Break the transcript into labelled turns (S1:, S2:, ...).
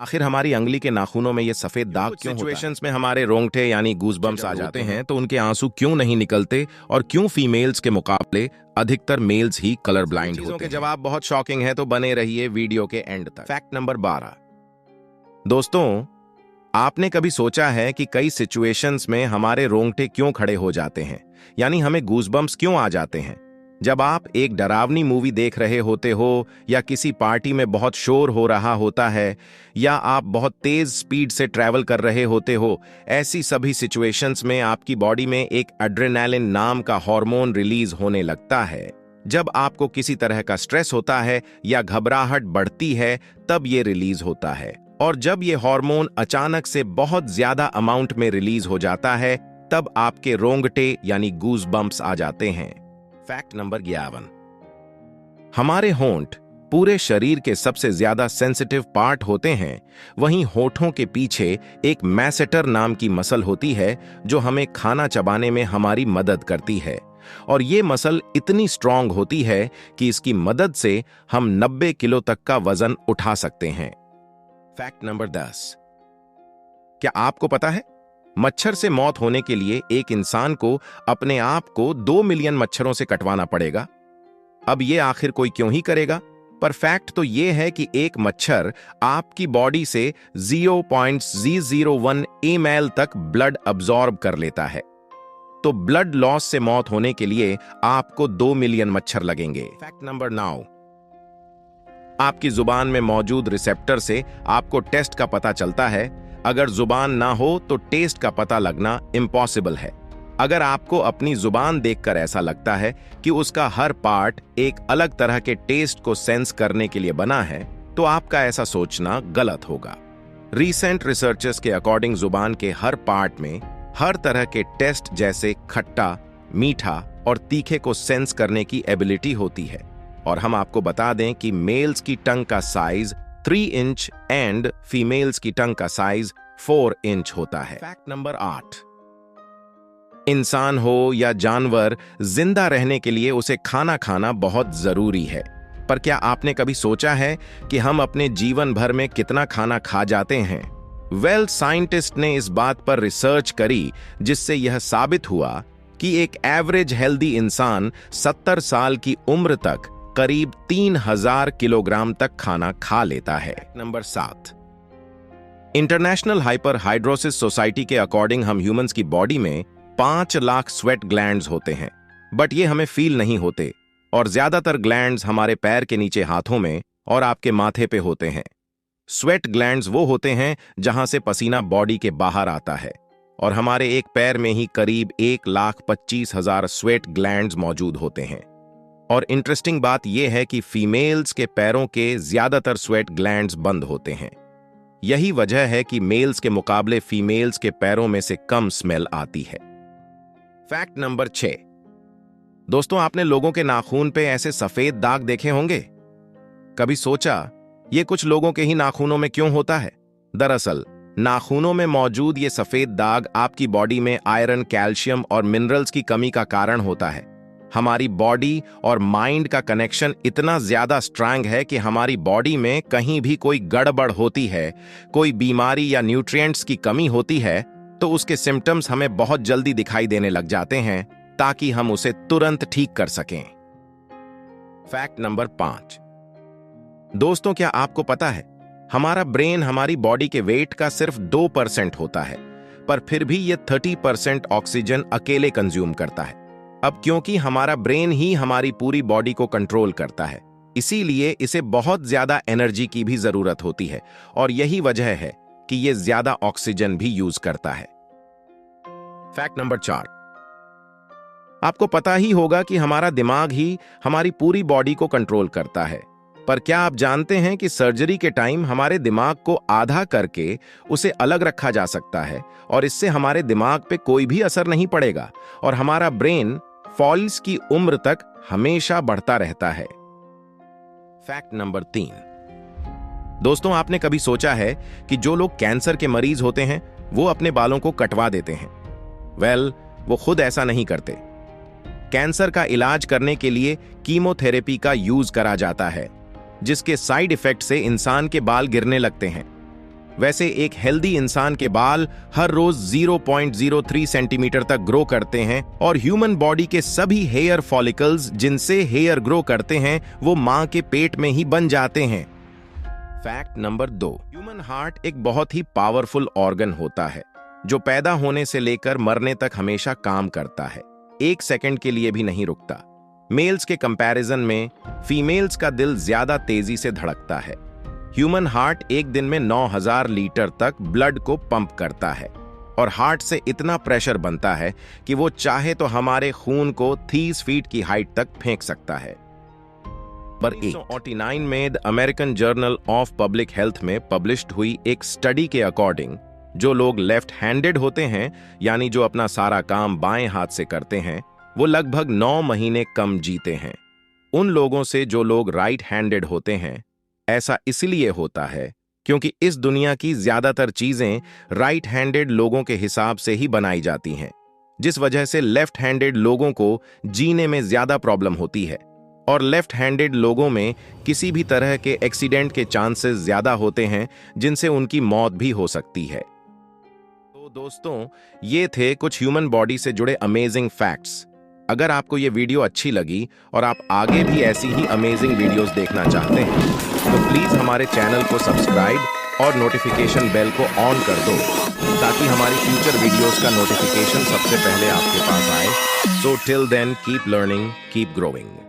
S1: आखिर हमारी अंगली के नाखूनों में ये सफेद दाग क्यों होता है? सिचुएशंस में हमारे रोंगटे यानी गूज़बम्प्स आ जाते हैं तो उनके आंसू क्यों नहीं निकलते और क्यों फीमेल्स के मुकाबले अधिकतर मेल्स ही कलर ब्लाइंड होते हैं? के जवाब बहुत शॉकिंग है, तो बने रहिए वीडियो के एंड तक। Fact number 12। दोस्तों, आपने कभी सोचा है कि कई सिचुएशंस में हमारे रोंगटे क्यों खड़े हो जाते हैं, यानी हमें गूज़बम्प्स क्यों आ जाते हैं? जब आप एक डरावनी मूवी देख रहे होते हो, या किसी पार्टी में बहुत शोर हो रहा होता है, या आप बहुत तेज स्पीड से ट्रैवल कर रहे होते हो, ऐसी सभी सिचुएशंस में आपकी बॉडी में एक एड्रेनालिन नाम का हार्मोन रिलीज होने लगता है। जब आपको किसी तरह का स्ट्रेस होता है या घबराहट बढ़ती है, तब ये रिलीज होता है। और जब ये हार्मोन अचानक से बहुत ज्यादा अमाउंट में रिलीज हो जाता है, तब आपके रोंगटे यानी गूज़बम्प्स आ जाते हैं। Fact number 11। हमारे होंठ पूरे शरीर के सबसे ज्यादा सेंसिटिव पार्ट होते हैं। वहीं होठों के पीछे एक मैसेटर नाम की मसल होती है जो हमें खाना चबाने में हमारी मदद करती है, और ये मसल इतनी स्ट्रांग होती है कि इसकी मदद से हम 90 किलो तक का वजन उठा सकते हैं। Fact number 10। क्या आपको पता है, मच्छर से मौत होने के लिए एक इंसान को अपने आप को 2 मिलियन मच्छरों से कटवाना पड़ेगा। अब ये आखिर कोई क्यों ही करेगा? पर फैक्ट तो ये है कि एक मच्छर आपकी बॉडी से 0.001 ml तक ब्लड अब्सॉर्ब कर लेता है। तो ब्लड लॉस से मौत होने के लिए आपको 2 मिलियन मच्छर लगेंगे। Fact number 9। आपकी जुबान में मौजूद रिसेप्टर से आपको टेस्ट का पता चलता है। अगर जुबान ना हो तो टेस्ट का पता लगना इम्पॉसिबल है। अगर आपको अपनी जुबान देखकर ऐसा लगता है कि उसका हर पार्ट एक अलग तरह के टेस्ट को सेंस करने के लिए बना है, तो आपका ऐसा सोचना गलत होगा। रीसेंट रिसर्चर्स के अकॉर्डिंग जुबान के हर पार्ट में हर तरह के टेस्ट जैसे खट्टा, मीठा और तीखे को सेंस करने की एबिलिटी होती है। और हम आपको बता दें कि मेल्स की टंग का साइज 3 इंच एंड फीमेल्स की टंग का साइज 4 इंच होता है। Fact number 8। इंसान हो या जानवर, जिंदा रहने के लिए उसे खाना खाना बहुत जरूरी है। पर क्या आपने कभी सोचा है कि हम अपने जीवन भर में कितना खाना खा जाते हैं? साइंटिस्ट ने इस बात पर रिसर्च करी, जिससे यह साबित हुआ कि एक एवरेज हेल्दी इंसान 70 साल की उम्र तक करीब 3000 किलोग्राम तक खाना खा लेता है। नंबर 7। इंटरनेशनल हाइपरहाइड्रोसिस सोसाइटी के अकॉर्डिंग हम ह्यूमंस की बॉडी में 5 लाख स्वेट ग्लैंड्स होते हैं, बट ये हमें फील नहीं होते, और ज्यादातर ग्लैंड्स हमारे पैर के नीचे हाथों में और आपके माथे पे होते हैं। स्वेट ग्लैंड्स वो होते हैं जहां से पसीना बॉडी के बाहर आता है, और हमारे एक पैर में ही करीब 1,25,000 स्वेट ग्लैंड्स मौजूद होते हैं। और इंटरेस्टिंग बात यह है कि फीमेल्स के पैरों के ज्यादातर स्वेट ग्लैंड्स बंद होते हैं। यही वजह है कि मेल्स के मुकाबले फीमेल्स के पैरों में से कम स्मेल आती है। Fact number 6। दोस्तों, आपने लोगों के नाखून पे ऐसे सफेद दाग देखे होंगे। कभी सोचा ये कुछ लोगों के ही नाखूनों में क्यों होता है? दरअसल नाखूनों में मौजूद ये सफेद दाग आपकी बॉडी में आयरन, कैल्शियम और मिनरल्स की कमी का कारण होता है। हमारी बॉडी और माइंड का कनेक्शन इतना ज्यादा स्ट्रांग है कि हमारी बॉडी में कहीं भी कोई गड़बड़ होती है, कोई बीमारी या न्यूट्रिएंट्स की कमी होती है, तो उसके सिम्टम्स हमें बहुत जल्दी दिखाई देने लग जाते हैं, ताकि हम उसे तुरंत ठीक कर सकें। Fact number 5। दोस्तों, क्या आपको पता है हमारा ब्रेन हमारी बॉडी के वेट का सिर्फ 2% होता है, पर फिर भी यह 30% ऑक्सीजन अकेले कंज्यूम करता है। अब क्योंकि हमारा ब्रेन ही हमारी पूरी बॉडी को कंट्रोल करता है, इसीलिए इसे बहुत ज्यादा एनर्जी की भी जरूरत होती है, और यही वजह है कि यह ज्यादा ऑक्सीजन भी यूज करता है। Fact number 4। आपको पता ही होगा कि हमारा दिमाग ही हमारी पूरी बॉडी को कंट्रोल करता है, पर क्या आप जानते हैं कि सर्जरी के टाइम हमारे दिमाग को आधा करके उसे अलग रखा जा सकता है, और इससे हमारे दिमाग पे कोई भी असर नहीं पड़ेगा, और हमारा ब्रेन फॉल्स की उम्र तक हमेशा बढ़ता रहता है। Fact number 3। दोस्तों, आपने कभी सोचा है कि जो लोग कैंसर के मरीज होते हैं वो अपने बालों को कटवा देते हैं? वो खुद ऐसा नहीं करते। कैंसर का इलाज करने के लिए कीमोथेरेपी का यूज करा जाता है, जिसके साइड इफेक्ट से इंसान के बाल गिरने लगते हैं। वैसे एक हेल्दी इंसान के बाल हर रोज 0.03 सेंटीमीटर तक ग्रो करते हैं और ह्यूमन बॉडी के सभी हेयर फॉलिकल्स जिनसे हेयर ग्रो करते हैं वो मां के पेट में ही बन जाते हैं। फैक्ट नंबर 2, ह्यूमन हार्ट एक बहुत ही पावरफुल ऑर्गन होता है जो पैदा होने से लेकर मरने तक हमेशा काम करता है, 1 सेकंड के लिए भी नहीं रुकता। मेल्स के कंपैरिजन में फीमेल्स का दिल ज्यादा तेजी से धड़कता है। ह्यूमन हार्ट एक दिन में 9000 लीटर तक ब्लड को पंप करता है और हार्ट से इतना प्रेशर बनता है कि वो चाहे तो हमारे खून को 30 फीट की हाइट तक फेंक सकता है। पर 1949 में the American journal of public health में पब्लिश्ड हुई एक स्टडी के अकॉर्डिंग जो लोग लेफ्ट हैंडेड होते हैं, यानी जो अपना सारा काम बाएं हाथ से करते हैं, वो लगभग 9 महीने कम जीते हैं उन लोगों से जो लोग राइट हैंडेड होते हैं। ऐसा इसलिए होता है क्योंकि इस दुनिया की ज्यादातर चीजें राइट हैंडेड लोगों के हिसाब से ही बनाई जाती हैं, जिस वजह से लेफ्ट हैंडेड लोगों को जीने में ज्यादा प्रॉब्लम होती है और लेफ्ट हैंडेड लोगों में किसी भी तरह के एक्सीडेंट के चांसेस ज्यादा होते हैं जिनसे उनकी मौत भी हो सकती है। तो दोस्तों, ये थे कुछ ह्यूमन बॉडी से जुड़े अमेजिंग फैक्ट्स। अगर आपको ये वीडियो अच्छी लगी और आप आगे भी ऐसी ही अमेजिंग वीडियोस देखना चाहते हैं तो प्लीज हमारे चैनल को सब्सक्राइब और नोटिफिकेशन बेल को ऑन कर दो ताकि हमारी फ्यूचर वीडियोस का नोटिफिकेशन सबसे पहले आपके पास आए। So till then keep learning, keep growing.